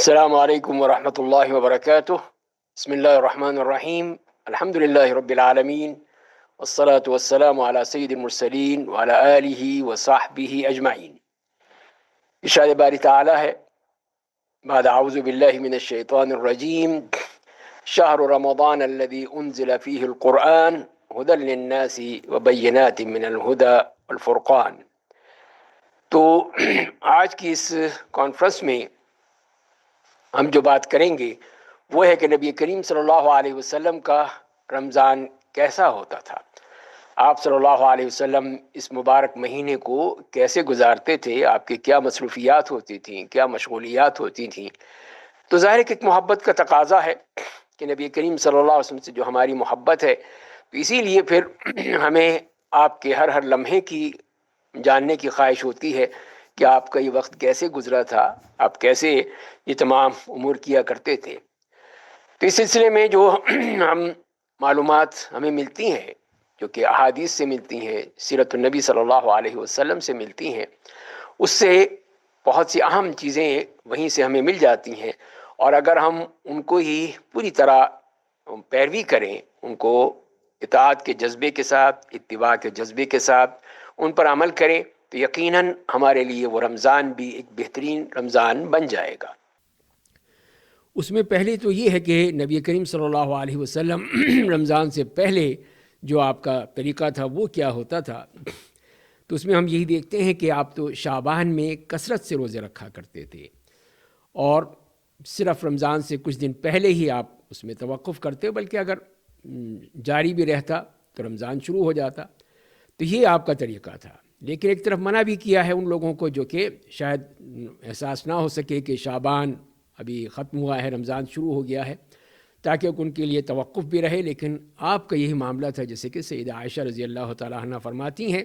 السلام علیکم ورحمۃ اللہ وبرکاتہ۔ بسم اللہ الرحمن الرحیم۔ الحمد للہ رب العالمین، والصلاة والسلام علی سید المرسلین وعلی آلہ وصحبہ اجمعین۔ ارشاد باری تعالی ہے بعد اعوذ باللہ من الشیطان الرجیم، شہر رمضان الذی انزل فیہ القرآن ھدی للناس وبینات من الھدی والفرقان۔ تو آج کی اس کانفرنس میں ہم جو بات کریں گے وہ ہے کہ نبی کریم صلی اللہ علیہ وسلم کا رمضان کیسا ہوتا تھا، آپ صلی اللہ علیہ وسلم اس مبارک مہینے کو کیسے گزارتے تھے، آپ کی کیا مصروفیات ہوتی تھیں، کیا مشغولیات ہوتی تھیں۔ تو ظاہر ہے کہ ایک محبت کا تقاضا ہے کہ نبی کریم صلی اللہ علیہ وسلم سے جو ہماری محبت ہے، تو اسی لیے پھر ہمیں آپ کے ہر لمحے کی جاننے کی خواہش ہوتی ہے کہ آپ کا یہ وقت کیسے گزرا تھا، آپ کیسے یہ تمام امور کیا کرتے تھے۔ تو اس سلسلے میں جو ہم معلومات ہمیں ملتی ہیں، جو کہ احادیث سے ملتی ہیں، سیرت النبی صلی اللہ علیہ وسلم سے ملتی ہیں، اس سے بہت سی اہم چیزیں وہیں سے ہمیں مل جاتی ہیں، اور اگر ہم ان کو ہی پوری طرح پیروی کریں، ان کو اطاعت کے جذبے کے ساتھ، اتباع کے جذبے کے ساتھ ان پر عمل کریں، تو یقیناً ہمارے لیے وہ رمضان بھی ایک بہترین رمضان بن جائے گا۔ اس میں پہلے تو یہ ہے کہ نبی کریم صلی اللہ علیہ وسلم رمضان سے پہلے جو آپ کا طریقہ تھا وہ کیا ہوتا تھا، تو اس میں ہم یہی دیکھتے ہیں کہ آپ تو شعبان میں کثرت سے روزے رکھا کرتے تھے، اور صرف رمضان سے کچھ دن پہلے ہی آپ اس میں توقف کرتے، بلکہ اگر جاری بھی رہتا تو رمضان شروع ہو جاتا۔ تو یہ آپ کا طریقہ تھا، لیکن ایک طرف منع بھی کیا ہے ان لوگوں کو جو کہ شاید احساس نہ ہو سکے کہ شعبان ابھی ختم ہوا ہے، رمضان شروع ہو گیا ہے، تاکہ ان کے لیے توقف بھی رہے۔ لیکن آپ کا یہی معاملہ تھا، جیسے کہ سیدہ عائشہ رضی اللہ تعالیٰ عنہ فرماتی ہیں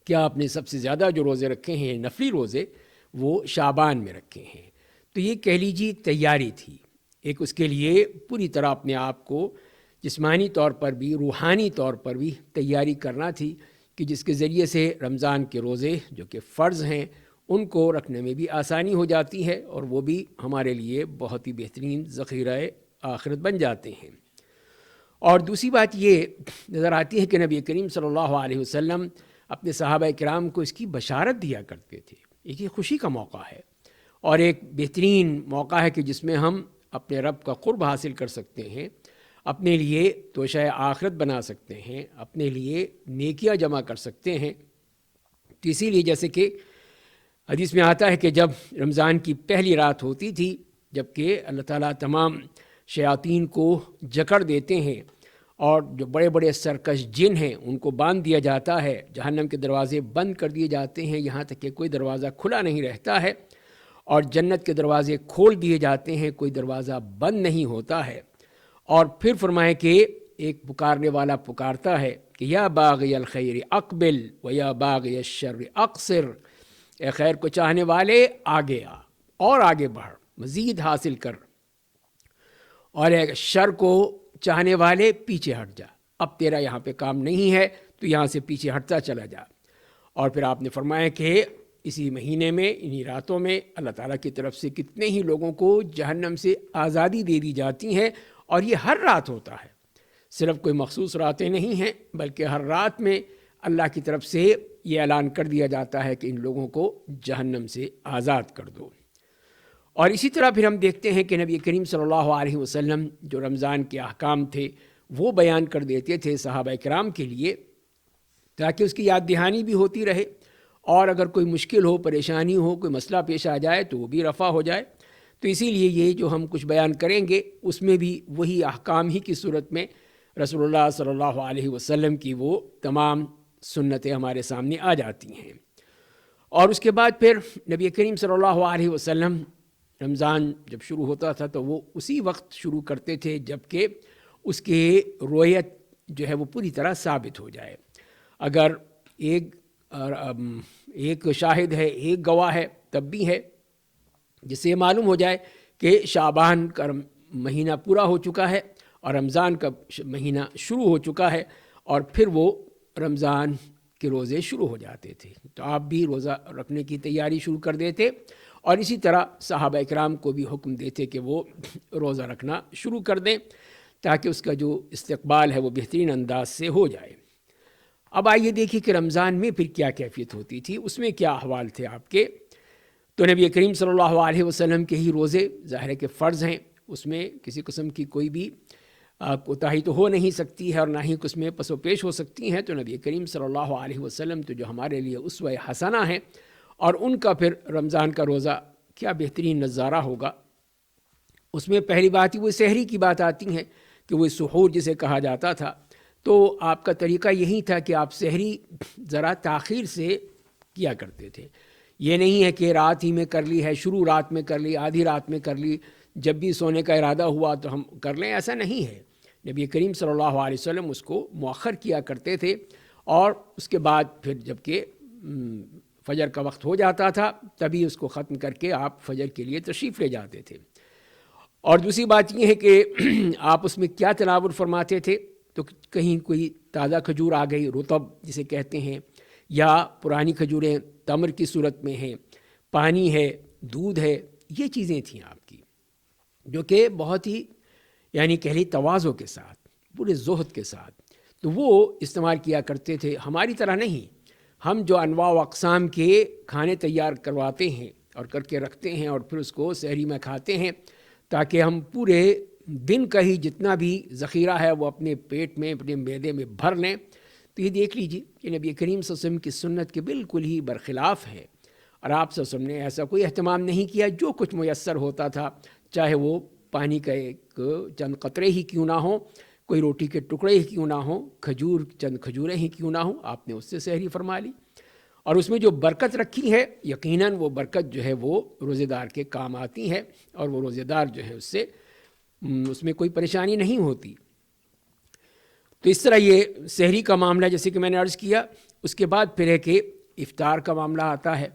کہ آپ نے سب سے زیادہ جو روزے رکھے ہیں نفلی روزے، وہ شعبان میں رکھے ہیں۔ تو یہ کہہ لیجیے تیاری تھی، ایک اس کے لیے پوری طرح اپنے آپ کو جسمانی طور پر بھی روحانی طور پر بھی تیاری کرنا تھی، کہ جس کے ذریعے سے رمضان کے روزے جو کہ فرض ہیں ان کو رکھنے میں بھی آسانی ہو جاتی ہے، اور وہ بھی ہمارے لیے بہت ہی بہترین ذخیرہ آخرت بن جاتے ہیں۔ اور دوسری بات یہ نظر آتی ہے کہ نبی کریم صلی اللہ علیہ وسلم اپنے صحابہ کرام کو اس کی بشارت دیا کرتے تھے۔ ایک یہ خوشی کا موقع ہے، اور ایک بہترین موقع ہے کہ جس میں ہم اپنے رب کا قرب حاصل کر سکتے ہیں، اپنے لیے توشہ آخرت بنا سکتے ہیں، اپنے لیے نیکیاں جمع کر سکتے ہیں۔ تو اسی لیے جیسے کہ حدیث میں آتا ہے کہ جب رمضان کی پہلی رات ہوتی تھی، جب کہ اللہ تعالیٰ تمام شیاطین کو جکڑ دیتے ہیں، اور جو بڑے بڑے سرکش جن ہیں ان کو باندھ دیا جاتا ہے، جہنم کے دروازے بند کر دیے جاتے ہیں، یہاں تک کہ کوئی دروازہ کھلا نہیں رہتا ہے، اور جنت کے دروازے کھول دیے جاتے ہیں، کوئی دروازہ بند نہیں ہوتا ہے۔ اور پھر فرمائے کہ ایک پکارنے والا پکارتا ہے کہ یا باغی الخیر اقبل و یا باغی الشر اقصر، اے خیر کو چاہنے والے آگے آ اور آگے بڑھ، مزید حاصل کر، اور اے شر کو چاہنے والے پیچھے ہٹ جا، اب تیرا یہاں پہ کام نہیں ہے تو یہاں سے پیچھے ہٹتا چلا جا۔ اور پھر آپ نے فرمایا کہ اسی مہینے میں انہی راتوں میں اللہ تعالیٰ کی طرف سے کتنے ہی لوگوں کو جہنم سے آزادی دے دی جاتی ہیں، اور یہ ہر رات ہوتا ہے، صرف کوئی مخصوص راتیں نہیں ہیں، بلکہ ہر رات میں اللہ کی طرف سے یہ اعلان کر دیا جاتا ہے کہ ان لوگوں کو جہنم سے آزاد کر دو۔ اور اسی طرح پھر ہم دیکھتے ہیں کہ نبی کریم صلی اللہ علیہ وسلم جو رمضان کے احکام تھے وہ بیان کر دیتے تھے صحابہ کرام کے لیے، تاکہ اس کی یاد دہانی بھی ہوتی رہے، اور اگر کوئی مشکل ہو، پریشانی ہو، کوئی مسئلہ پیش آ جائے تو وہ بھی رفع ہو جائے۔ تو اسی لیے یہ جو ہم کچھ بیان کریں گے اس میں بھی وہی احکام ہی کی صورت میں رسول اللہ صلی اللہ علیہ وسلم کی وہ تمام سنتیں ہمارے سامنے آ جاتی ہیں۔ اور اس کے بعد پھر نبی کریم صلی اللہ علیہ وسلم رمضان جب شروع ہوتا تھا تو وہ اسی وقت شروع کرتے تھے جب کہ اس کے رویت جو ہے وہ پوری طرح ثابت ہو جائے۔ اگر ایک شاہد ہے، ایک گواہ ہے، تب بھی ہے، جس سے یہ معلوم ہو جائے کہ شعبان کا مہینہ پورا ہو چکا ہے اور رمضان کا مہینہ شروع ہو چکا ہے، اور پھر وہ رمضان کے روزے شروع ہو جاتے تھے۔ تو آپ بھی روزہ رکھنے کی تیاری شروع کر دیتے، اور اسی طرح صحابہ اکرام کو بھی حکم دیتے کہ وہ روزہ رکھنا شروع کر دیں تاکہ اس کا جو استقبال ہے وہ بہترین انداز سے ہو جائے۔ اب آئیے دیکھیے کہ رمضان میں پھر کیا کیفیت ہوتی تھی، اس میں کیا احوال تھے آپ کے۔ تو نبی کریم صلی اللہ علیہ وسلم کے ہی روزے ظاہر ہے کہ فرض ہیں، اس میں کسی قسم کی کوئی بھی کوتاہی تو ہو نہیں سکتی ہے اور نہ ہی اس میں پس و پیش ہو سکتی ہیں۔ تو نبی کریم صلی اللہ علیہ وسلم تو جو ہمارے لیے اسوہ حسنہ ہیں، اور ان کا پھر رمضان کا روزہ کیا بہترین نظارہ ہوگا۔ اس میں پہلی بات ہی وہ سحری کی بات آتی ہے کہ وہ سحور جسے کہا جاتا تھا، تو آپ کا طریقہ یہی تھا کہ آپ سحری ذرا تاخیر سے کیا کرتے تھے۔ یہ نہیں ہے کہ رات ہی میں کر لی ہے، شروع رات میں کر لی، آدھی رات میں کر لی، جب بھی سونے کا ارادہ ہوا تو ہم کر لیں، ایسا نہیں ہے۔ نبی کریم صلی اللہ علیہ وسلم اس کو مؤخر کیا کرتے تھے، اور اس کے بعد پھر جب کہ فجر کا وقت ہو جاتا تھا تبھی اس کو ختم کر کے آپ فجر کے لیے تشریف لے جاتے تھے۔ اور دوسری بات یہ ہے کہ آپ اس میں کیا تناول فرماتے تھے، تو کہیں کوئی تازہ کھجور آ گئی، رطب جسے کہتے ہیں، یا پرانی کھجوریں تمر کی صورت میں ہیں، پانی ہے، دودھ ہے، یہ چیزیں تھیں آپ کی، جو کہ بہت ہی یعنی کہہ لی تواضع کے ساتھ، پورے زہد کے ساتھ تو وہ استعمال کیا کرتے تھے۔ ہماری طرح نہیں، ہم جو انواع و اقسام کے کھانے تیار کرواتے ہیں اور کر کے رکھتے ہیں اور پھر اس کو سحری میں کھاتے ہیں تاکہ ہم پورے دن کا ہی جتنا بھی ذخیرہ ہے وہ اپنے پیٹ میں، اپنے معدے میں بھر لیں۔ تو یہ دیکھ لیجیے کہ نبی کریم صلی اللہ علیہ وسلم کی سنت کے بالکل ہی برخلاف ہے، اور آپ صلی اللہ علیہ وسلم نے ایسا کوئی اہتمام نہیں کیا۔ جو کچھ میسر ہوتا تھا، چاہے وہ پانی کا ایک چند قطرے ہی کیوں نہ ہوں، کوئی روٹی کے ٹکڑے ہی کیوں نہ ہوں، چند کھجوریں ہی کیوں نہ ہوں، آپ نے اس سے سحری فرما لی۔ اور اس میں جو برکت رکھی ہے، یقیناً وہ برکت جو ہے وہ روزے دار کے کام آتی ہے، اور وہ روزے دار جو ہے اس میں کوئی پریشانی نہیں ہوتی۔ تو اس طرح یہ سحری کا معاملہ جیسے کہ میں نے عرض کیا۔ اس کے بعد پھر ہے کہ افطار کا معاملہ آتا ہے،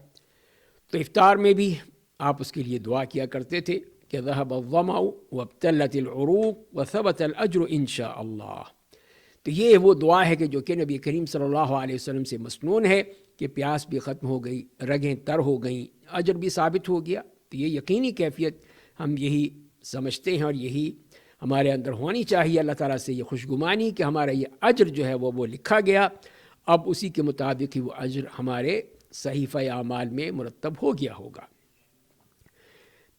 تو افطار میں بھی آپ اس کے لیے دعا کیا کرتے تھے کہ ذهب الظمأ وابتلت العروق وثبت الاجر ان شاء اللہ۔ تو یہ وہ دعا ہے کہ جو کہ نبی کریم صلی اللہ علیہ وسلم سے مسنون ہے کہ پیاس بھی ختم ہو گئی، رگیں تر ہو گئیں، اجر بھی ثابت ہو گیا۔ تو یہ یقینی کیفیت ہم یہی سمجھتے ہیں، اور یہی ہمارے اندر ہونی چاہیے، اللہ تعالیٰ سے یہ خوشگمانی کہ ہمارا یہ اجر جو ہے وہ لکھا گیا، اب اسی کے مطابق ہی وہ اجر ہمارے صحیفہ اعمال میں مرتب ہو گیا ہوگا۔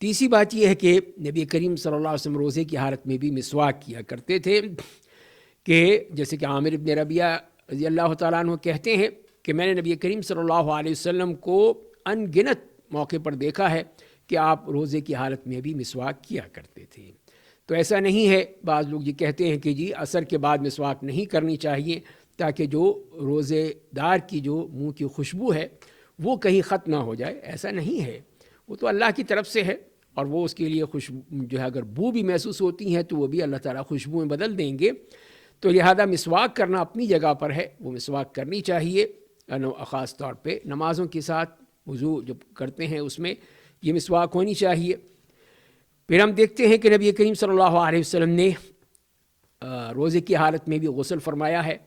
تیسری بات یہ ہے کہ نبی کریم صلی اللہ علیہ وسلم روزے کی حالت میں بھی مسواک کیا کرتے تھے، کہ جیسے کہ عامر ابن ربیعہ رضی اللہ تعالیٰ عنہ کہتے ہیں کہ میں نے نبی کریم صلی اللہ علیہ وسلم کو ان گنت موقع پر دیکھا ہے کہ آپ روزے کی حالت میں بھی مسواک کیا کرتے تھے۔ تو ایسا نہیں ہے، بعض لوگ یہ کہتے ہیں کہ جی عصر کے بعد مسواک نہیں کرنی چاہیے تاکہ جو روزے دار کی جو منہ کی خوشبو ہے وہ کہیں ختم نہ ہو جائے۔ ایسا نہیں ہے، وہ تو اللہ کی طرف سے ہے، اور وہ اس کے لیے خوشبو جو ہے اگر بو بھی محسوس ہوتی ہیں تو وہ بھی اللہ تعالیٰ خوشبو میں بدل دیں گے۔ تو لہذا مسواک کرنا اپنی جگہ پر ہے، وہ مسواک کرنی چاہیے، خاص طور پہ نمازوں کے ساتھ وضو جب کرتے ہیں اس میں یہ مسواک ہونی چاہیے۔ پھر ہم دیکھتے ہیں کہ نبی کریم صلی اللہ علیہ وسلم نے روزے کی حالت میں بھی غسل فرمایا ہے۔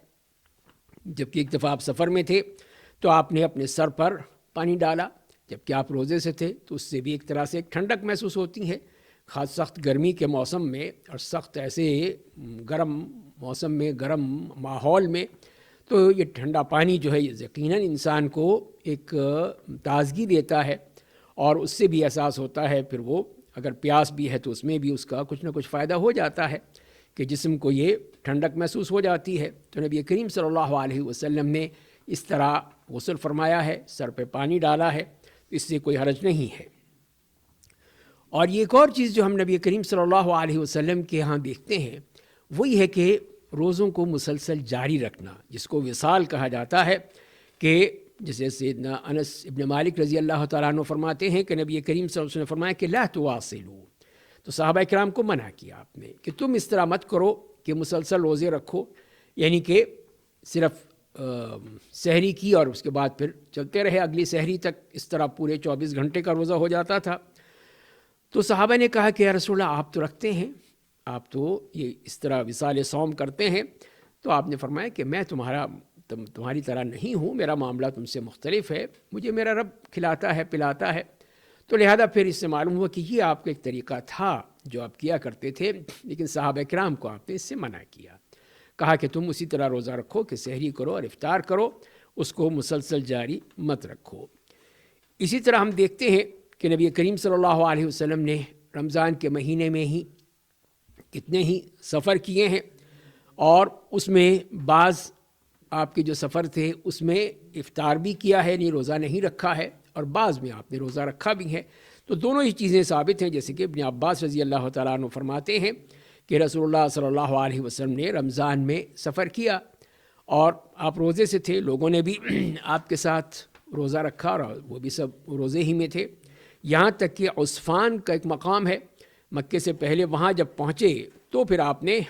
جبکہ ایک دفعہ آپ سفر میں تھے تو آپ نے اپنے سر پر پانی ڈالا، جبکہ آپ روزے سے تھے، تو اس سے بھی ایک طرح سے ایک ٹھنڈک محسوس ہوتی ہے، خاص سخت گرمی کے موسم میں اور سخت ایسے گرم موسم میں، گرم ماحول میں، تو یہ ٹھنڈا پانی جو ہے یہ یقیناً انسان کو ایک تازگی دیتا ہے، اور اس سے بھی احساس ہوتا ہے پھر وہ اگر پیاس بھی ہے تو اس میں بھی اس کا کچھ نہ کچھ فائدہ ہو جاتا ہے کہ جسم کو یہ ٹھنڈک محسوس ہو جاتی ہے۔ تو نبی کریم صلی اللہ علیہ وسلم نے اس طرح غسل فرمایا ہے، سر پہ پانی ڈالا ہے، اس سے کوئی حرج نہیں ہے۔ اور یہ ایک اور چیز جو ہم نبی کریم صلی اللہ علیہ وسلم کے ہاں دیکھتے ہیں وہی ہے کہ روزوں کو مسلسل جاری رکھنا، جس کو وصال کہا جاتا ہے، کہ جیسے سیدنا انس ابن مالک رضی اللہ تعالیٰ عنہ فرماتے ہیں کہ نبی کریم صلی اللہ علیہ وسلم نے فرمایا کہ لا تواصلوا، تو صحابہ کرام کو منع کیا آپ نے کہ تم اس طرح مت کرو کہ مسلسل روزے رکھو، یعنی کہ صرف سحری کی اور اس کے بعد پھر چلتے رہے اگلی سحری تک، اس طرح پورے 24 گھنٹے کا روزہ ہو جاتا تھا۔ تو صحابہ نے کہا کہ یا رسول اللہ آپ تو رکھتے ہیں، آپ تو یہ اس طرح وصال صوم کرتے ہیں، تو آپ نے فرمایا کہ میں تمہاری طرح نہیں ہوں، میرا معاملہ تم سے مختلف ہے، مجھے میرا رب کھلاتا ہے پلاتا ہے، تو لہذا پھر اس سے معلوم ہوا کہ یہ آپ کا ایک طریقہ تھا جو آپ کیا کرتے تھے، لیکن صحابہ کرام کو آپ نے اس سے منع کیا، کہا کہ تم اسی طرح روزہ رکھو کہ سحری کرو اور افطار کرو، اس کو مسلسل جاری مت رکھو۔ اسی طرح ہم دیکھتے ہیں کہ نبی کریم صلی اللہ علیہ وسلم نے رمضان کے مہینے میں ہی کتنے ہی سفر کیے ہیں، اور اس میں بعض آپ کے جو سفر تھے اس میں افطار بھی کیا ہے، یعنی روزہ نہیں رکھا ہے، اور بعض میں آپ نے روزہ رکھا بھی ہے۔ تو دونوں ہی چیزیں ثابت ہیں، جیسے کہ ابن عباس رضی اللہ تعالیٰ عنہ فرماتے ہیں کہ رسول اللہ صلی اللہ علیہ وسلم نے رمضان میں سفر کیا اور آپ روزے سے تھے، لوگوں نے بھی آپ کے ساتھ روزہ رکھا اور وہ بھی سب روزے ہی میں تھے، یہاں تک کہ عصفان کا ایک مقام ہے مکے سے پہلے، وہاں جب پہنچے تو پھر آپ نے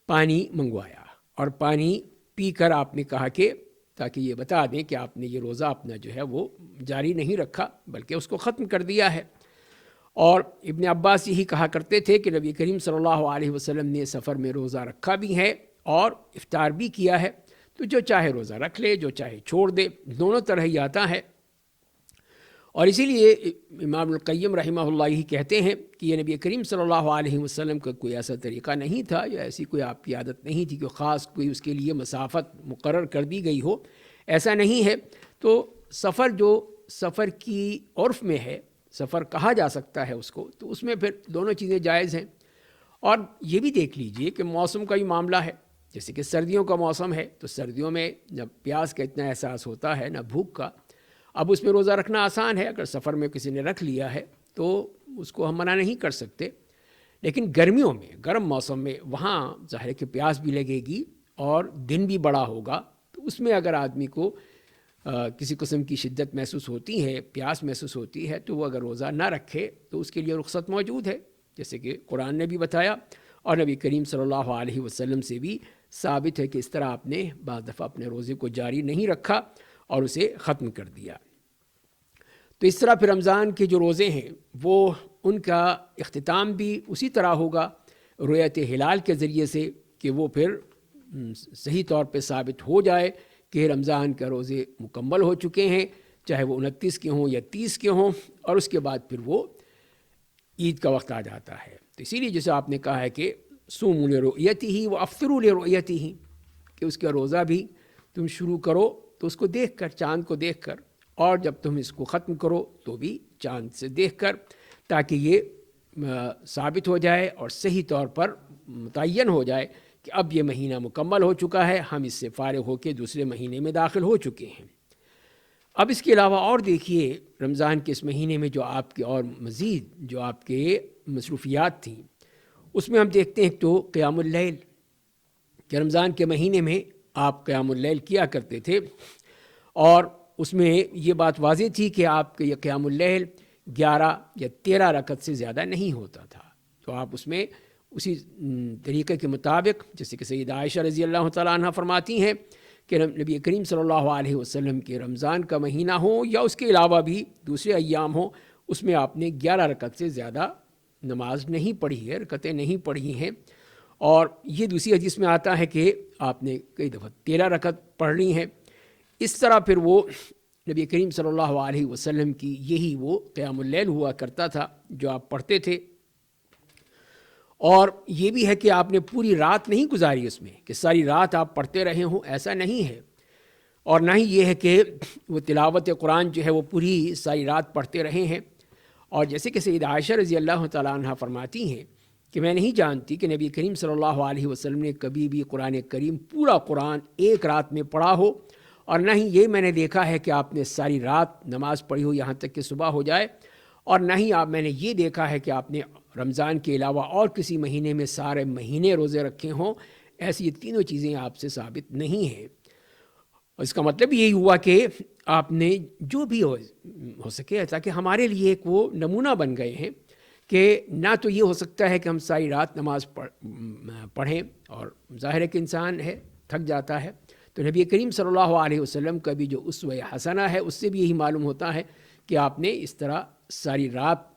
پانی منگوایا اور پانی پی کر آپ نے کہا کہ تاکہ یہ بتا دیں کہ آپ نے یہ روزہ اپنا جو ہے وہ جاری نہیں رکھا بلکہ اس کو ختم کر دیا ہے۔ اور ابن عباس یہی کہا کرتے تھے کہ نبی کریم صلی اللہ علیہ وسلم نے سفر میں روزہ رکھا بھی ہے اور افطار بھی کیا ہے، تو جو چاہے روزہ رکھ لے، جو چاہے چھوڑ دے، دونوں طرح ہی آتا ہے۔ اور اسی لیے امام القیم رحمہ اللہ یہی کہتے ہیں کہ یہ نبی کریم صلی اللہ علیہ وسلم کا کوئی ایسا طریقہ نہیں تھا یا ایسی کوئی آپ کی عادت نہیں تھی کہ خاص کوئی اس کے لیے مسافت مقرر کر دی گئی ہو، ایسا نہیں ہے۔ تو سفر جو سفر کی عرف میں ہے، سفر کہا جا سکتا ہے اس کو، تو اس میں پھر دونوں چیزیں جائز ہیں۔ اور یہ بھی دیکھ لیجئے کہ موسم کا بھی معاملہ ہے، جیسے کہ سردیوں کا موسم ہے تو سردیوں میں جب پیاس کا اتنا احساس ہوتا ہے نہ بھوک کا، اب اس میں روزہ رکھنا آسان ہے، اگر سفر میں کسی نے رکھ لیا ہے تو اس کو ہم منع نہیں کر سکتے۔ لیکن گرمیوں میں، گرم موسم میں، وہاں ظاہر ہے کہ پیاس بھی لگے گی اور دن بھی بڑا ہوگا، تو اس میں اگر آدمی کو کسی قسم کی شدت محسوس ہوتی ہے، پیاس محسوس ہوتی ہے، تو وہ اگر روزہ نہ رکھے تو اس کے لیے رخصت موجود ہے، جیسے کہ قرآن نے بھی بتایا اور نبی کریم صلی اللہ علیہ وسلم سے بھی ثابت ہے کہ اس طرح آپ نے بعض دفعہ اپنے روزے کو جاری نہیں رکھا اور اسے ختم کر دیا۔ تو اس طرح پھر رمضان کے جو روزے ہیں وہ ان کا اختتام بھی اسی طرح ہوگا رؤیت ہلال کے ذریعے سے، کہ وہ پھر صحیح طور پہ ثابت ہو جائے کہ رمضان کے روزے مکمل ہو چکے ہیں، چاہے وہ 29 کے ہوں یا 30 کے ہوں، اور اس کے بعد پھر وہ عید کا وقت آ جاتا ہے۔ تو اسی لیے جیسے آپ نے کہا ہے کہ صوموا لرؤیتہ وافطروا لرؤیتہ، کہ اس کا روزہ بھی تم شروع کرو تو اس کو دیکھ کر، چاند کو دیکھ کر، اور جب تم اس کو ختم کرو تو بھی چاند سے دیکھ کر، تاکہ یہ ثابت ہو جائے اور صحیح طور پر متعین ہو جائے کہ اب یہ مہینہ مکمل ہو چکا ہے، ہم اس سے فارغ ہو کے دوسرے مہینے میں داخل ہو چکے ہیں۔ اب اس کے علاوہ اور دیکھیے رمضان کے اس مہینے میں جو آپ کے اور مزید جو آپ کے مصروفیات تھیں، اس میں ہم دیکھتے ہیں تو قیام اللیل، کہ رمضان کے مہینے میں آپ قیام اللیل کیا کرتے تھے، اور اس میں یہ بات واضح تھی کہ آپ کے یہ قیام اللیل 11 یا 13 رکعت سے زیادہ نہیں ہوتا تھا، تو آپ اس میں اسی طریقے کے مطابق، جیسے کہ سیدہ عائشہ رضی اللہ تعالیٰ عنہ فرماتی ہیں کہ نبی کریم صلی اللہ علیہ وسلم کے رمضان کا مہینہ ہو یا اس کے علاوہ بھی دوسرے ایام ہوں، اس میں آپ نے 11 رکعت سے زیادہ نماز نہیں پڑھی ہے، رکعتیں نہیں پڑھی ہیں۔ اور یہ دوسری حدیث میں آتا ہے کہ آپ نے کئی دفعہ 13 رکعت پڑھ لی ہیں۔ اس طرح پھر وہ نبی کریم صلی اللہ علیہ وسلم کی یہی وہ قیام اللیل ہوا کرتا تھا جو آپ پڑھتے تھے۔ اور یہ بھی ہے کہ آپ نے پوری رات نہیں گزاری اس میں، کہ ساری رات آپ پڑھتے رہے ہوں، ایسا نہیں ہے۔ اور نہ ہی یہ ہے کہ وہ تلاوت قرآن جو ہے وہ پوری ساری رات پڑھتے رہے ہیں۔ اور جیسے کہ سیدہ عائشہ رضی اللہ تعالیٰ عنہ فرماتی ہیں کہ میں نہیں جانتی کہ نبی کریم صلی اللہ علیہ وسلم نے کبھی بھی قرآن کریم پورا قرآن ایک رات میں پڑھا ہو، اور نہ ہی یہ میں نے دیکھا ہے کہ آپ نے ساری رات نماز پڑھی ہو یہاں تک کہ صبح ہو جائے، اور نہ ہی میں نے یہ دیکھا ہے کہ آپ نے رمضان کے علاوہ اور کسی مہینے میں سارے مہینے روزے رکھے ہوں۔ ایسی یہ تینوں چیزیں آپ سے ثابت نہیں ہیں۔ اس کا مطلب یہی ہوا کہ آپ نے جو بھی ہو سکے، تاکہ ہمارے لیے ایک وہ نمونہ بن گئے ہیں کہ نہ تو یہ ہو سکتا ہے کہ ہم ساری رات نماز پڑھیں، اور ظاہر ہے کہ انسان ہے تھک جاتا ہے، تو نبی کریم صلی اللہ علیہ وسلم کا بھی جو اسوہ حسنہ ہے اس سے بھی یہی معلوم ہوتا ہے کہ آپ نے اس طرح ساری رات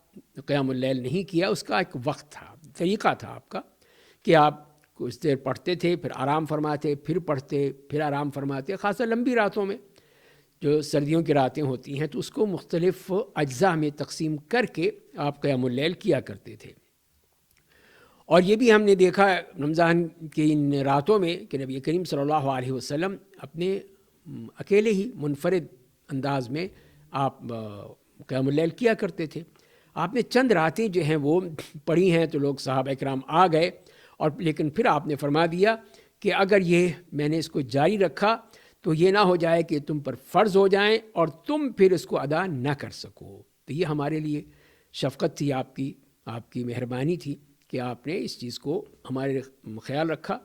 قیام اللیل نہیں کیا، اس کا ایک وقت تھا، طریقہ تھا آپ کا، کہ آپ کچھ دیر پڑھتے تھے، پھر آرام فرماتے، پھر پڑھتے، پھر آرام فرماتے، خاصا لمبی راتوں میں جو سردیوں کی راتیں ہوتی ہیں تو اس کو مختلف اجزاء میں تقسیم کر کے آپ قیام اللیل کیا کرتے تھے۔ اور یہ بھی ہم نے دیکھا رمضان کی ان راتوں میں کہ نبی کریم صلی اللہ علیہ وسلم اپنے اکیلے ہی منفرد انداز میں آپ قیام اللیل کیا کرتے تھے۔ آپ نے چند راتیں جو ہیں وہ پڑھی ہیں تو لوگ صحابہ اکرام آ گئے، اور لیکن پھر آپ نے فرما دیا کہ اگر یہ میں نے اس کو جاری رکھا تو یہ نہ ہو جائے کہ تم پر فرض ہو جائیں اور تم پھر اس کو ادا نہ کر سکو۔ تو یہ ہمارے لیے شفقت تھی آپ کی مہربانی تھی کہ آپ نے اس چیز کو ہمارے خیال رکھا۔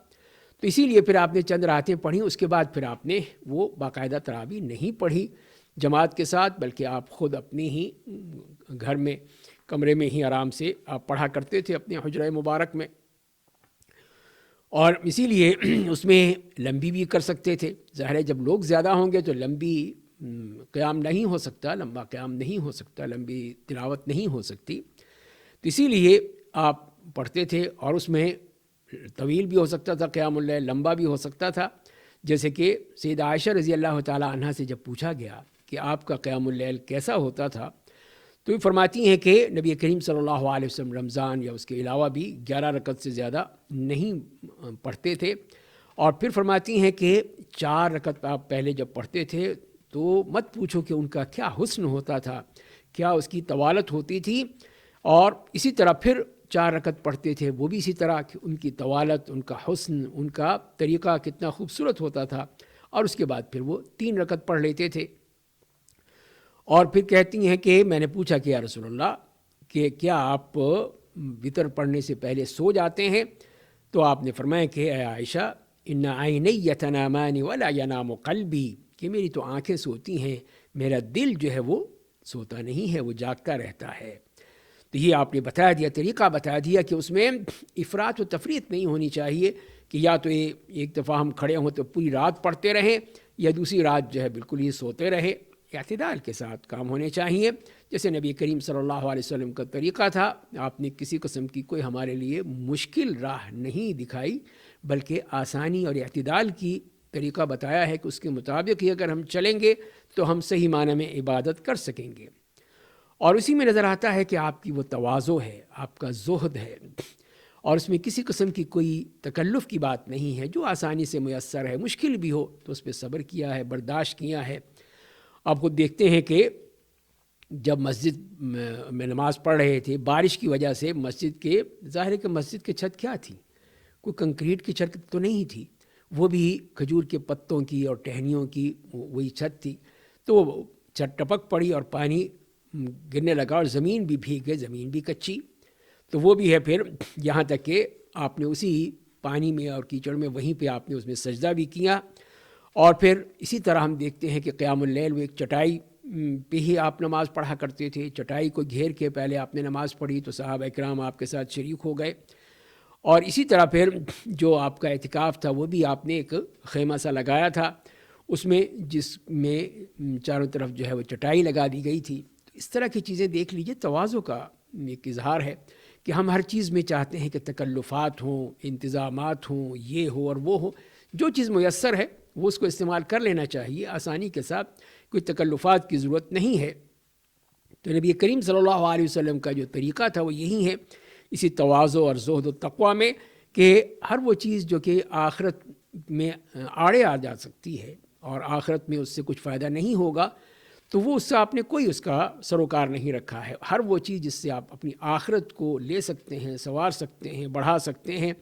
تو اسی لیے پھر آپ نے چند راتیں پڑھی، اس کے بعد پھر آپ نے وہ باقاعدہ تراویح نہیں پڑھی جماعت کے ساتھ، بلکہ آپ خود اپنے ہی گھر میں کمرے میں ہی آرام سے آپ پڑھا کرتے تھے اپنے حجرہ مبارک میں۔ اور اسی لیے اس میں لمبی بھی کر سکتے تھے، ظاہر ہے جب لوگ زیادہ ہوں گے تو لمبی قیام نہیں ہو سکتا، لمبا قیام نہیں ہو سکتا، لمبی تلاوت نہیں ہو سکتی، تو اسی لیے آپ پڑھتے تھے۔ اور اس میں طویل بھی ہو سکتا تھا قیام اللیل، لمبا بھی ہو سکتا تھا، جیسے کہ سیدہ عائشہ رضی اللہ تعالی عنہا سے جب پوچھا گیا کہ آپ کا قیام اللیل کیسا ہوتا تھا تو یہ فرماتی ہیں کہ نبی کریم صلی اللہ علیہ وسلم رمضان یا اس کے علاوہ بھی 11 رکعت سے زیادہ نہیں پڑھتے تھے، اور پھر فرماتی ہیں کہ 4 رکعت آپ پہلے جب پڑھتے تھے تو مت پوچھو کہ ان کا کیا حسن ہوتا تھا، کیا اس کی طوالت ہوتی تھی، اور اسی طرح پھر 4 رکعت پڑھتے تھے وہ بھی اسی طرح کہ ان کی طوالت، ان کا حسن، ان کا طریقہ کتنا خوبصورت ہوتا تھا، اور اس کے بعد پھر وہ 3 رکعت پڑھ لیتے تھے۔ اور پھر کہتی ہیں کہ میں نے پوچھا کہ یا رسول اللہ کہ کیا آپ وطر پڑھنے سے پہلے سو جاتے ہیں؟ تو آپ نے فرمایا کہ اے عائشہ ان عینی یتنامان ولا ینام قلبی، کہ میری تو آنکھیں سوتی ہیں، میرا دل جو ہے وہ سوتا نہیں ہے، وہ جاگتا رہتا ہے۔ تو یہ آپ نے بتا دیا، طریقہ بتا دیا کہ اس میں افراط و تفریط نہیں ہونی چاہیے کہ یا تو ایک دفعہ ہم کھڑے ہوں تو پوری رات پڑھتے رہیں، یا دوسری رات جو ہے بالکل ہی سوتے رہے۔ اعتدال کے ساتھ کام ہونے چاہیے، جیسے نبی کریم صلی اللہ علیہ وسلم کا طریقہ تھا۔ آپ نے کسی قسم کی کوئی ہمارے لیے مشکل راہ نہیں دکھائی، بلکہ آسانی اور اعتدال کی طریقہ بتایا ہے کہ اس کے مطابق ہی اگر ہم چلیں گے تو ہم صحیح معنی میں عبادت کر سکیں گے۔ اور اسی میں نظر آتا ہے کہ آپ کی وہ تواضع ہے، آپ کا زہد ہے، اور اس میں کسی قسم کی کوئی تکلف کی بات نہیں ہے، جو آسانی سے میسر ہے، مشکل بھی ہو تو اس پہ صبر کیا ہے، برداشت کیا ہے۔ آپ خود دیکھتے ہیں کہ جب مسجد میں نماز پڑھ رہے تھے، بارش کی وجہ سے مسجد کے ظاہر ہے کہ مسجد کی چھت کیا تھی، کوئی کنکریٹ کی چھت تو نہیں تھی، وہ بھی کھجور کے پتوں کی اور ٹہنیوں کی وہی چھت تھی، تو چھت ٹپک پڑی اور پانی گرنے لگا اور زمین بھی بھیگ گئی، زمین بھی کچی، تو وہ بھی ہے پھر یہاں تک کہ آپ نے اسی پانی میں اور کیچڑ میں وہیں پہ آپ نے اس میں سجدہ بھی کیا۔ اور پھر اسی طرح ہم دیکھتے ہیں کہ قیام اللیل وہ ایک چٹائی پہ ہی آپ نماز پڑھا کرتے تھے، چٹائی کو گھیر کے پہلے آپ نے نماز پڑھی تو صحابہ اکرام آپ کے ساتھ شریک ہو گئے۔ اور اسی طرح پھر جو آپ کا اعتکاف تھا وہ بھی آپ نے ایک خیمہ سا لگایا تھا، اس میں جس میں چاروں طرف جو ہے وہ چٹائی لگا دی گئی تھی۔ تو اس طرح کی چیزیں دیکھ لیجئے، تواضع کا ایک اظہار ہے کہ ہم ہر چیز میں چاہتے ہیں کہ تکلفات ہوں، انتظامات ہوں، یہ ہو اور وہ ہو، جو چیز میسر ہے وہ اس کو استعمال کر لینا چاہیے، آسانی کے ساتھ، کوئی تکلفات کی ضرورت نہیں ہے۔ تو نبی کریم صلی اللہ علیہ وسلم کا جو طریقہ تھا وہ یہی ہے، اسی تواضع اور زہد و تقویٰ میں، کہ ہر وہ چیز جو کہ آخرت میں آڑے آ جا سکتی ہے اور آخرت میں اس سے کچھ فائدہ نہیں ہوگا، تو وہ اس سے آپ نے کوئی اس کا سروکار نہیں رکھا ہے۔ ہر وہ چیز جس سے آپ اپنی آخرت کو لے سکتے ہیں، سنوار سکتے ہیں، بڑھا سکتے ہیں،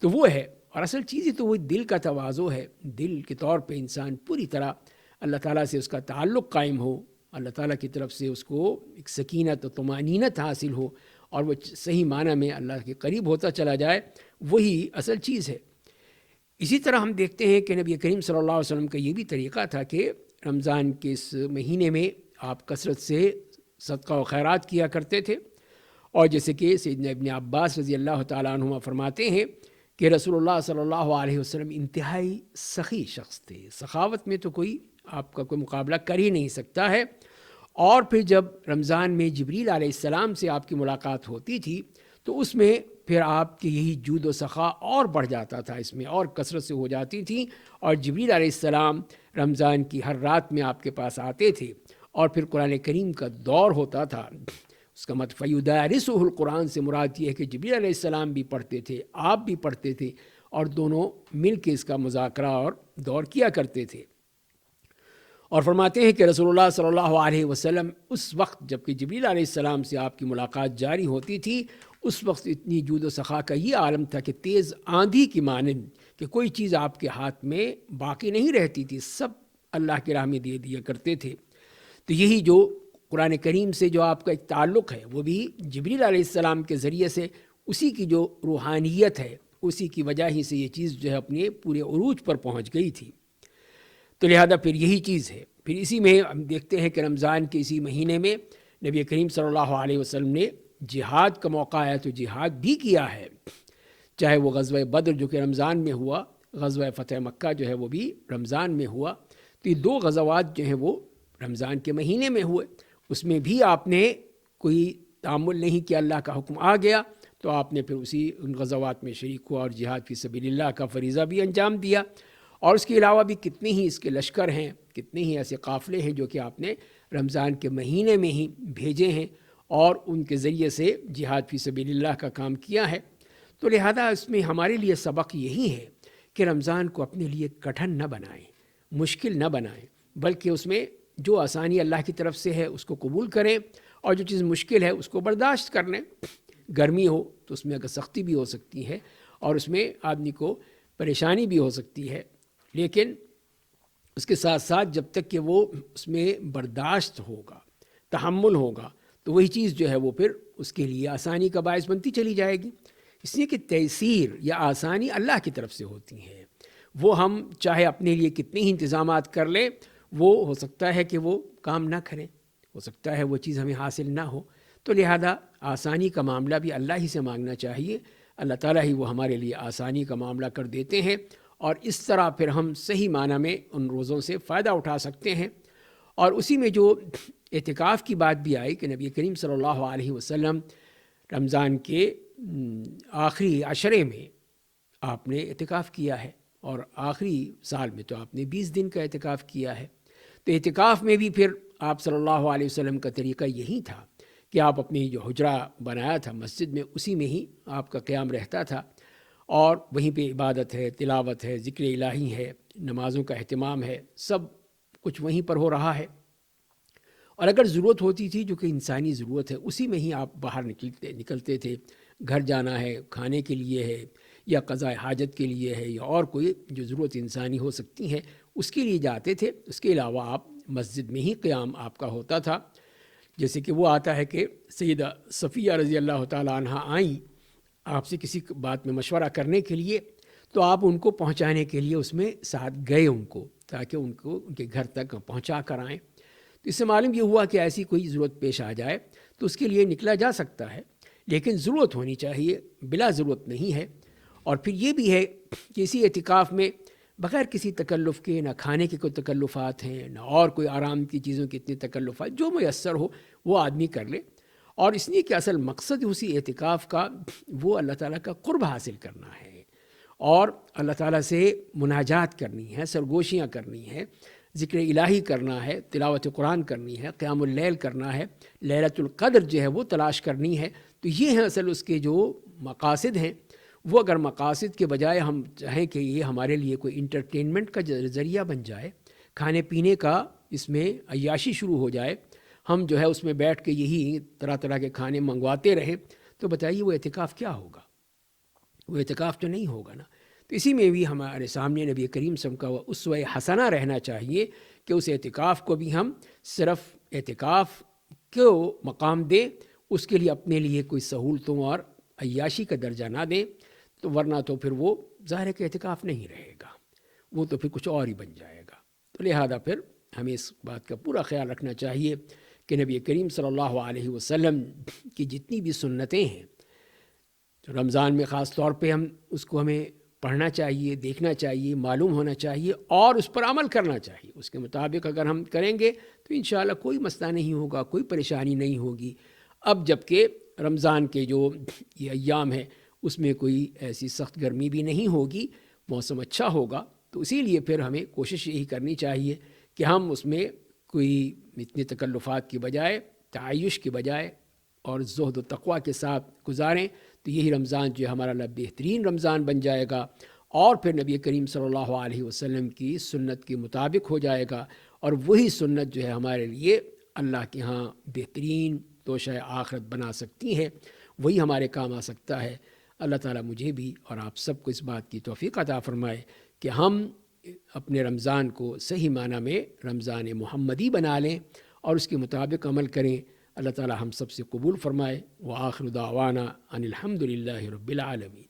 تو وہ ہے۔ اور اصل چیز ہی تو وہ دل کا تواضع ہے، دل کے طور پہ انسان پوری طرح اللہ تعالیٰ سے اس کا تعلق قائم ہو، اللہ تعالیٰ کی طرف سے اس کو ایک سکینت و طمانینت حاصل ہو، اور وہ صحیح معنی میں اللہ کے قریب ہوتا چلا جائے، وہی اصل چیز ہے۔ اسی طرح ہم دیکھتے ہیں کہ نبی کریم صلی اللہ علیہ وسلم کا یہ بھی طریقہ تھا کہ رمضان کے اس مہینے میں آپ کثرت سے صدقہ و خیرات کیا کرتے تھے، اور جیسے کہ سیدنا ابن عباس رضی اللہ تعالیٰ عنہما فرماتے ہیں کہ رسول اللہ صلی اللہ علیہ وسلم انتہائی سخی شخص تھے، سخاوت میں تو کوئی آپ کا کوئی مقابلہ کر ہی نہیں سکتا ہے۔ اور پھر جب رمضان میں جبریل علیہ السلام سے آپ کی ملاقات ہوتی تھی تو اس میں پھر آپ کی یہی جود و سخا اور بڑھ جاتا تھا، اس میں اور کثرت سے ہو جاتی تھی، اور جبریل علیہ السلام رمضان کی ہر رات میں آپ کے پاس آتے تھے اور پھر قرآن کریم کا دور ہوتا تھا. اس کا مطلب فیدارسہ القرآن سے مراد یہ ہے کہ جبریل علیہ السلام بھی پڑھتے تھے، آپ بھی پڑھتے تھے، اور دونوں مل کے اس کا مذاکرہ اور دور کیا کرتے تھے. اور فرماتے ہیں کہ رسول اللہ صلی اللہ علیہ وسلم اس وقت جب کہ جبریل علیہ السلام سے آپ کی ملاقات جاری ہوتی تھی، اس وقت اتنی جود و سخا کا یہ عالم تھا کہ تیز آندھی کی مانند کہ کوئی چیز آپ کے ہاتھ میں باقی نہیں رہتی تھی، سب اللہ کی راہ میں دے دیا کرتے تھے. تو یہی جو قرآن کریم سے جو آپ کا ایک تعلق ہے وہ بھی جبریل علیہ السلام کے ذریعے سے، اسی کی جو روحانیت ہے اسی کی وجہ ہی سے یہ چیز جو ہے اپنے پورے عروج پر پہنچ گئی تھی. تو لہذا پھر یہی چیز ہے. پھر اسی میں ہم دیکھتے ہیں کہ رمضان کے اسی مہینے میں نبی کریم صلی اللہ علیہ وسلم نے جہاد کا موقع آیا تو جہاد بھی کیا ہے، چاہے وہ غزوہ بدر جو کہ رمضان میں ہوا، غزوہ فتح مکہ جو ہے وہ بھی رمضان میں ہوا. تو یہ دو غزوات جو ہیں وہ رمضان کے مہینے میں ہوئے. اس میں بھی آپ نے کوئی تعامل نہیں کیا، اللہ کا حکم آ گیا تو آپ نے پھر ان غزوات میں شریک ہوا اور جہاد فی سبیل اللہ کا فریضہ بھی انجام دیا. اور اس کے علاوہ بھی کتنے ہی اس کے لشکر ہیں، کتنے ہی ایسے قافلے ہیں جو کہ آپ نے رمضان کے مہینے میں ہی بھیجے ہیں اور ان کے ذریعے سے جہاد فی سبیل اللہ کا کام کیا ہے. تو لہذا اس میں ہمارے لیے سبق یہی ہے کہ رمضان کو اپنے لیے کٹھن نہ بنائیں، مشکل نہ بنائیں، بلکہ اس میں جو آسانی اللہ کی طرف سے ہے اس کو قبول کریں اور جو چیز مشکل ہے اس کو برداشت کر لیں. گرمی ہو تو اس میں اگر سختی بھی ہو سکتی ہے اور اس میں آدمی کو پریشانی بھی ہو سکتی ہے، لیکن اس کے ساتھ ساتھ جب تک کہ وہ اس میں برداشت ہوگا، تحمل ہوگا، تو وہی چیز جو ہے وہ پھر اس کے لیے آسانی کا باعث بنتی چلی جائے گی. اس لیے کہ تیسیر یا آسانی اللہ کی طرف سے ہوتی ہے. وہ ہم چاہے اپنے لیے کتنے ہی انتظامات کر لیں، وہ ہو سکتا ہے کہ وہ کام نہ کریں، ہو سکتا ہے وہ چیز ہمیں حاصل نہ ہو. تو لہذا آسانی کا معاملہ بھی اللہ ہی سے مانگنا چاہیے. اللہ تعالیٰ ہی وہ ہمارے لیے آسانی کا معاملہ کر دیتے ہیں اور اس طرح پھر ہم صحیح معنی میں ان روزوں سے فائدہ اٹھا سکتے ہیں. اور اسی میں جو اعتکاف کی بات بھی آئی کہ نبی کریم صلی اللہ علیہ وسلم رمضان کے آخری عشرے میں آپ نے اعتکاف کیا ہے اور آخری سال میں تو آپ نے 20 دن کا اعتکاف کیا ہے. تو اعتکاف میں بھی پھر آپ صلی اللہ علیہ وسلم کا طریقہ یہی تھا کہ آپ اپنی جو حجرہ بنایا تھا مسجد میں، اسی میں ہی آپ کا قیام رہتا تھا اور وہیں پہ عبادت ہے، تلاوت ہے، ذکر الہی ہے، نمازوں کا اہتمام ہے، سب کچھ وہیں پر ہو رہا ہے. اور اگر ضرورت ہوتی تھی جو کہ انسانی ضرورت ہے اسی میں ہی آپ باہر نکلتے تھے. گھر جانا ہے، کھانے کے لیے ہے یا قضاء حاجت کے لیے ہے یا اور کوئی جو ضرورت انسانی ہو سکتی ہے اس کے لیے جاتے تھے. اس کے علاوہ آپ مسجد میں ہی قیام آپ کا ہوتا تھا. جیسے کہ وہ آتا ہے کہ سیدہ صفیہ رضی اللہ تعالیٰ عنہ آئیں آپ سے کسی بات میں مشورہ کرنے کے لیے، تو آپ ان کو پہنچانے کے لیے اس میں ساتھ گئے ان کو، تاکہ ان کو ان کے گھر تک پہنچا کر آئیں. تو اس سے معلوم یہ ہوا کہ ایسی کوئی ضرورت پیش آ جائے تو اس کے لیے نکلا جا سکتا ہے، لیکن ضرورت ہونی چاہیے، بلا ضرورت نہیں ہے. اور پھر یہ بھی ہے کہ اسی اعتکاف میں بغیر کسی تکلف کے، نہ کھانے کے کوئی تکلفات ہیں، نہ اور کوئی آرام کی چیزوں کے اتنے تکلفات، جو میسر ہو وہ آدمی کر لے. اور اس لیے کہ اصل مقصد اسی اعتکاف کا وہ اللہ تعالیٰ کا قرب حاصل کرنا ہے اور اللہ تعالیٰ سے مناجات کرنی ہے، سرگوشیاں کرنی ہے، ذکر الہی کرنا ہے، تلاوت قرآن کرنی ہے، قیام اللیل کرنا ہے، لیلۃ القدر جو ہے وہ تلاش کرنی ہے. تو یہ ہیں اصل اس کے جو مقاصد ہیں. وہ اگر مقاصد کے بجائے ہم چاہیں کہ یہ ہمارے لیے کوئی انٹرٹینمنٹ کا ذریعہ بن جائے، کھانے پینے کا اس میں عیاشی شروع ہو جائے، ہم جو ہے اس میں بیٹھ کے یہی طرح طرح کے کھانے منگواتے رہیں، تو بتائیے وہ اعتکاف کیا ہوگا؟ وہ اعتکاف تو نہیں ہوگا نا. تو اسی میں بھی ہمارے سامنے نبی کریم صلی اللہ علیہ وسلم کا اسوہ حسنہ رہنا چاہیے کہ اس اعتکاف کو بھی ہم صرف اعتکاف کو مقام دیں، اس کے لیے اپنے لیے کوئی سہولتوں اور عیاشی کا درجہ نہ دیں. تو ورنہ تو پھر وہ ظاہر ہے کہ اعتکاف نہیں رہے گا، وہ تو پھر کچھ اور ہی بن جائے گا. تو لہذا پھر ہمیں اس بات کا پورا خیال رکھنا چاہیے کہ نبی کریم صلی اللہ علیہ وسلم کی جتنی بھی سنتیں ہیں رمضان میں خاص طور پہ اس کو ہمیں پڑھنا چاہیے، دیکھنا چاہیے، معلوم ہونا چاہیے اور اس پر عمل کرنا چاہیے. اس کے مطابق اگر ہم کریں گے تو انشاءاللہ کوئی مسئلہ نہیں ہوگا، کوئی پریشانی نہیں ہوگی. اب جب کہ رمضان کے جو یہ ایام ہے اس میں کوئی ایسی سخت گرمی بھی نہیں ہوگی، موسم اچھا ہوگا، تو تو اسی لیے پھر ہمیں کوشش یہی کرنی چاہیے کہ ہم اس میں کوئی اتنے تکلفات کی بجائے، تعیش کی بجائے اور زہد و تقویٰ کے ساتھ گزاریں، تو یہی رمضان جو ہے ہمارا بہترین رمضان بن جائے گا، اور پھر نبی کریم صلی اللہ علیہ وسلم کی سنت کے مطابق ہو جائے گا، اور وہی سنت جو ہے ہمارے لیے اللہ کے ہاں بہترین توشہ آخرت بنا سکتی ہے، وہی ہمارے کام آ سکتا ہے۔ اللہ تعالیٰ مجھے بھی اور آپ سب کو اس بات کی توفیق عطا فرمائے کہ ہم اپنے رمضان کو صحیح معنی میں رمضان محمدی بنا لیں اور اس کے مطابق عمل کریں۔ اللہ تعالیٰ ہم سب سے قبول فرمائے۔ وآخر دعوانا ان الحمد للہ رب العالمین۔